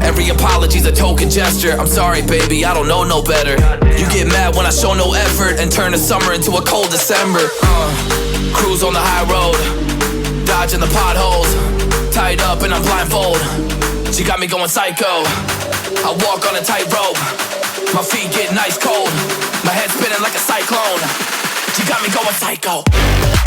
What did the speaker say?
Every apology's a token gesture. I'm sorry, baby, I don't know no better. You get mad when I show no effort and turn the summer into a cold December. Cruise on the high road, dodging the potholes, tied up and I'm blindfold. She got me going psycho. I walk on a tightrope, my feet getting ice cold, my head spinning like a cyclone. She got me going psycho.